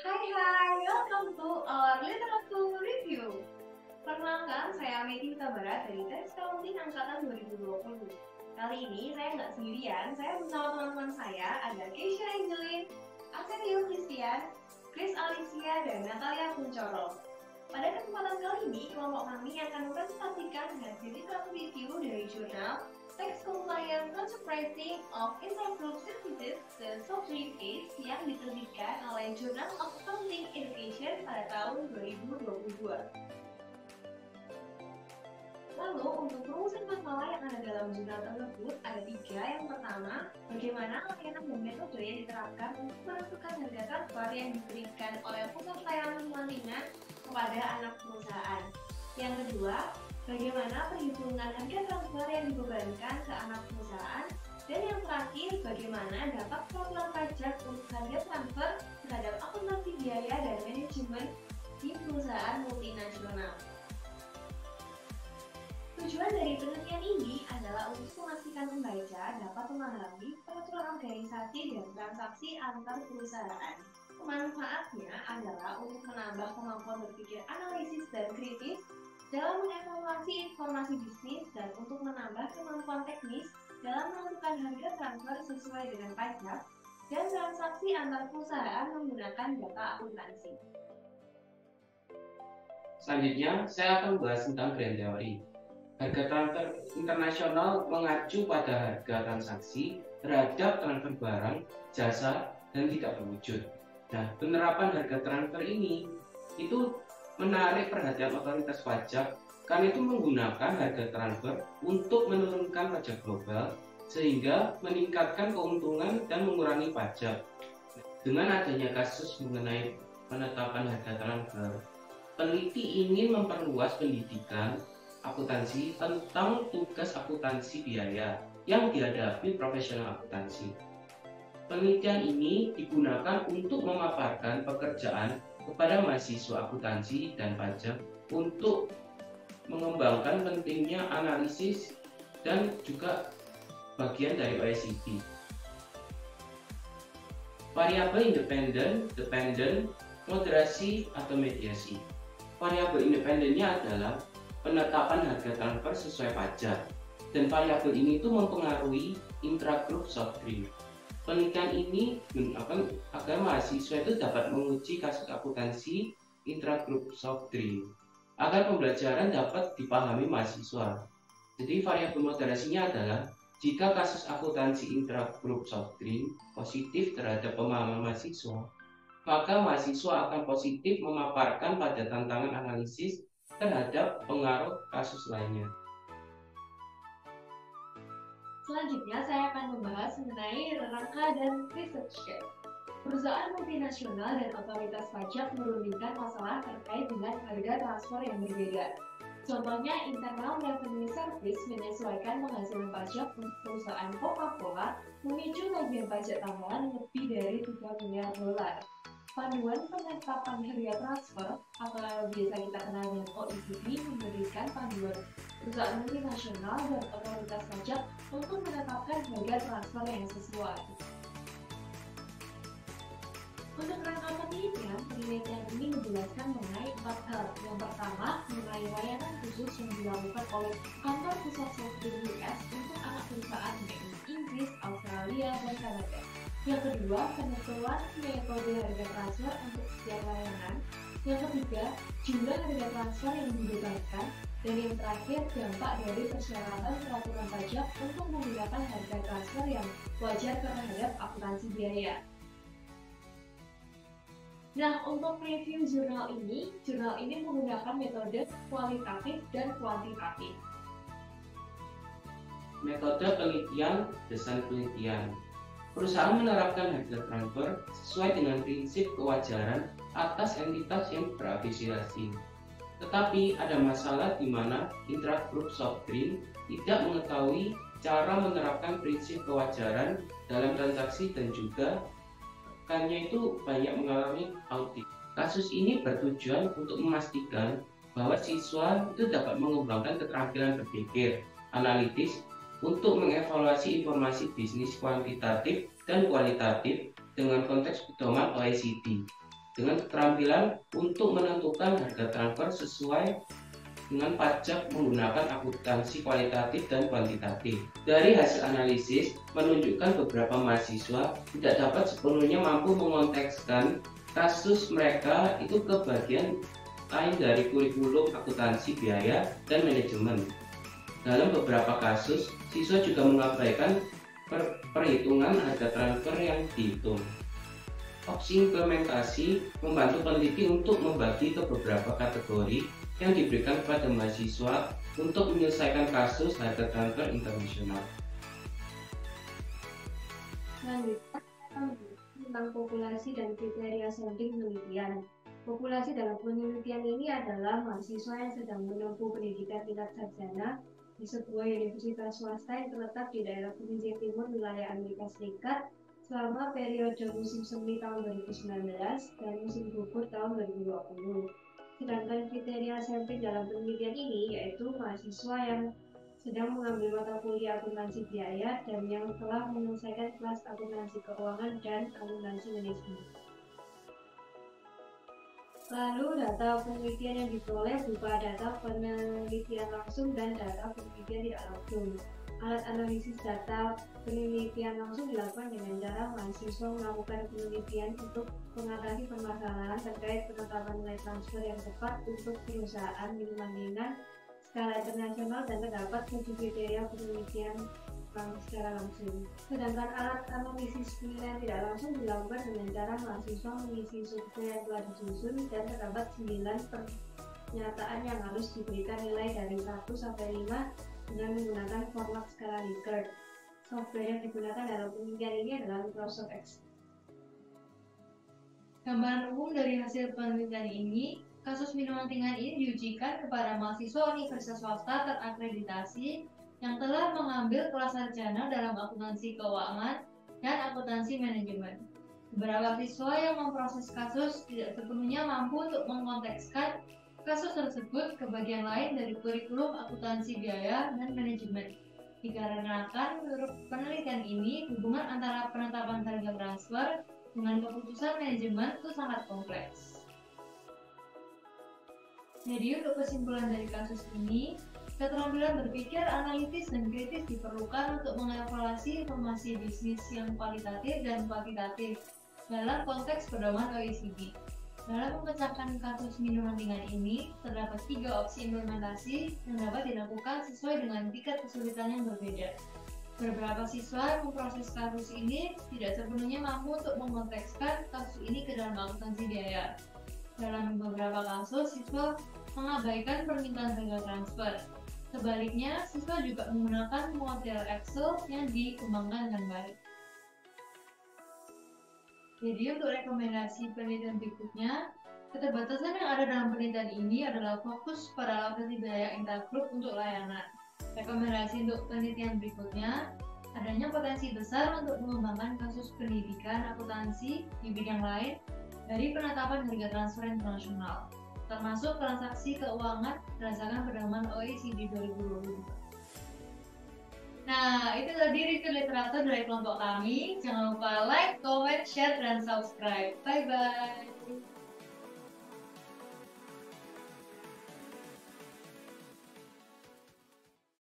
Hai, welcome to our literature review. Perkenalkan, saya Megi Tabara dari Tes Accounting Angkatan 2020. Kali ini saya nggak sendirian, saya bersama teman-teman saya ada Keisha Angelin, Arsenio Christian, Chris Alicia, dan Natalia Kuncoro. Pada kesempatan kali ini, kelompok kami akan mempresentasikan hasil literatur review dari jurnal Tax Compliance Transfer Pricing of Intragroup Services dan Software Case yang diterbitkan oleh Journal of Accounting Education pada tahun 2022. Lalu, untuk rumusan masalah yang ada dalam jurnal tersebut ada 3. Yang pertama, bagaimana layanan dan metode yang diterapkan untuk menentukan harga transfer yang diberikan oleh pusat layanan pelatihan kepada anak perusahaan. Yang kedua, bagaimana perhitungan harga transfer yang dibebankan ke anak perusahaan. Dan yang terakhir, bagaimana dampak peraturan pajak untuk harga transfer terhadap akuntansi biaya dan manajemen di perusahaan multinasional. Tujuan dari penelitian ini adalah untuk memastikan pembaca dapat memahami peraturan organisasi dan transaksi antar perusahaan. Manfaatnya adalah untuk menambah kemampuan berpikir analisis dan kritis dalam mengevaluasi informasi bisnis dan untuk menambah kemampuan teknis dalam menentukan harga transfer sesuai dengan pajak dan transaksi antar perusahaan menggunakan data akuntansi. Selanjutnya, saya akan membahas tentang grand theory. Harga transfer internasional mengacu pada harga transaksi terhadap transfer barang, jasa, dan tidak berwujud. Nah, penerapan harga transfer ini itu menarik perhatian otoritas pajak karena itu menggunakan harga transfer untuk menurunkan pajak global sehingga meningkatkan keuntungan dan mengurangi pajak. Dengan adanya kasus mengenai penetapan harga transfer, peneliti ingin memperluas pendidikan akuntansi tentang tugas akuntansi biaya yang dihadapi profesional akuntansi. Penelitian ini digunakan untuk memaparkan pekerjaan kepada mahasiswa akuntansi dan pajak untuk mengembangkan pentingnya analisis dan juga bagian dari OECD. Variabel independen, dependent, moderasi atau mediasi. Variabel independennya adalah penetapan harga transfer sesuai pajak, dan variabel ini itu mempengaruhi intragroup software. Penelitian ini menggunakan agar mahasiswa itu dapat menguji kasus akuntansi intragroup software agar pembelajaran dapat dipahami mahasiswa. Jadi variabel moderasinya adalah jika kasus akuntansi intragroup software positif terhadap pemahaman mahasiswa, maka mahasiswa akan positif memaparkan pada tantangan analisis terhadap pengaruh kasus lainnya. Selanjutnya saya akan membahas mengenai rangka dan research case. Perusahaan multinasional dan otoritas pajak merundingkan masalah terkait dengan harga transfer yang berbeda. Contohnya, Internal Revenue Service menyesuaikan penghasilan pajak untuk perusahaan Coca-Cola memicu tagihan pajak tambahan lebih dari $3 miliar. Panduan penetapan harga transfer atau biasa kita kenal dengan OECD memberikan panduan perusahaan multinasional dan otoritas pajak untuk menetapkan harga transfer yang sesuai. Untuk rangka penelitian ini menjelaskan mengenai 4 hal. Yang pertama, mengenai layanan khusus yang dilakukan oleh kantor pusat software US untuk anak perusahaan yaitu Inggris, Australia, dan Kanada. Yang kedua, penentuan metode harga transfer untuk setiap layanan. Yang ketiga, jumlah harga transfer yang dibebankan. Dan yang terakhir, dampak dari persyaratan peraturan pajak untuk menggunakan harga transfer yang wajar terhadap akuntansi biaya. Nah, untuk review jurnal ini menggunakan metode kualitatif dan kuantitatif. Metode penelitian, desain penelitian. Perusahaan menerapkan harga transfer sesuai dengan prinsip kewajaran atas entitas yang berafiliasi. Tetapi ada masalah di mana intragroup software tidak mengetahui cara menerapkan prinsip kewajaran dalam transaksi dan juga rekannya itu banyak mengalami audit. Kasus ini bertujuan untuk memastikan bahwa siswa itu dapat mengembangkan keterampilan berpikir analitis untuk mengevaluasi informasi bisnis kuantitatif dan kualitatif dengan konteks pedoman OECD dengan keterampilan untuk menentukan harga transfer sesuai dengan pajak menggunakan akuntansi kualitatif dan kuantitatif. Dari hasil analisis menunjukkan beberapa mahasiswa tidak dapat sepenuhnya mampu mengontekskan kasus mereka itu ke bagian lain dari kurikulum akuntansi biaya dan manajemen. Dalam beberapa kasus, siswa juga mengabaikan perhitungan harga transfer yang dihitung. Opsi implementasi membantu peneliti untuk membagi ke beberapa kategori yang diberikan kepada mahasiswa untuk menyelesaikan kasus harga transfer internasional. Selanjutnya, tentang populasi dan kriteria sampling penelitian. Populasi dalam penelitian ini adalah mahasiswa yang sedang menempuh pendidikan tingkat sarjana di sebuah universitas swasta yang terletak di daerah pesisir timur wilayah Amerika Serikat selama periode musim semi tahun 2019 dan musim gugur tahun 2020. Sedangkan kriteria sampling dalam penelitian ini yaitu mahasiswa yang sedang mengambil mata kuliah akuntansi biaya dan yang telah menyelesaikan kelas akuntansi keuangan dan akuntansi manajemen. Lalu data penelitian yang diperoleh berupa data penelitian langsung dan data penelitian tidak langsung. Alat analisis data penelitian langsung dilakukan dengan cara mahasiswa melakukan penelitian untuk mengatasi permasalahan terkait penetapan nilai transfer yang tepat untuk perusahaan minuman ringan skala internasional dan terdapat 7 kriteria penelitian secara langsung. Sedangkan alat analisis penilaian tidak langsung dilakukan dengan cara mahasiswa mengisi survei yang telah disusun dan terdapat 9 pernyataan yang harus diberikan nilai dari 1 sampai 5 dengan menggunakan format skala Likert. Software yang digunakan dalam penelitian ini adalah Microsoft Excel. Gambaran umum dari hasil penelitian ini, kasus minuman ringan ini diujikan kepada mahasiswa universitas swasta terakreditasi yang telah mengambil kelas sarjana dalam akuntansi keuangan dan akuntansi manajemen. Beberapa siswa yang memproses kasus tidak sepenuhnya mampu untuk mengkontekskan kasus tersebut ke bagian lain dari kurikulum akuntansi biaya dan manajemen. Dikarenakan menurut penelitian ini, hubungan antara penetapan harga transfer dengan keputusan manajemen itu sangat kompleks. Jadi untuk kesimpulan dari kasus ini, keterampilan berpikir analitis dan kritis diperlukan untuk mengevaluasi informasi bisnis yang kualitatif dan kuantitatif dalam konteks pedoman OECD. Dalam memecahkan kasus minuman ringan ini, terdapat 3 opsi implementasi yang dapat dilakukan sesuai dengan tingkat kesulitan yang berbeda. Beberapa siswa yang memproses kasus ini tidak sepenuhnya mampu untuk mengontekskan kasus ini ke dalam akuntansi biaya. Dalam beberapa kasus, siswa mengabaikan permintaan harga transfer. Sebaliknya, siswa juga menggunakan model Excel yang dikembangkan dengan baik. Jadi untuk rekomendasi penelitian berikutnya, keterbatasan yang ada dalam penelitian ini adalah fokus pada alokasi biaya intergroup untuk layanan. Rekomendasi untuk penelitian berikutnya, adanya potensi besar untuk mengembangkan kasus pendidikan akuntansi di bidang lain dari penetapan harga transfer internasional, termasuk transaksi keuangan berdasarkan pedoman OECD 2022. Nah, itu tadi review literatur dari kelompok kami. Jangan lupa like, comment, share, dan subscribe. Bye-bye.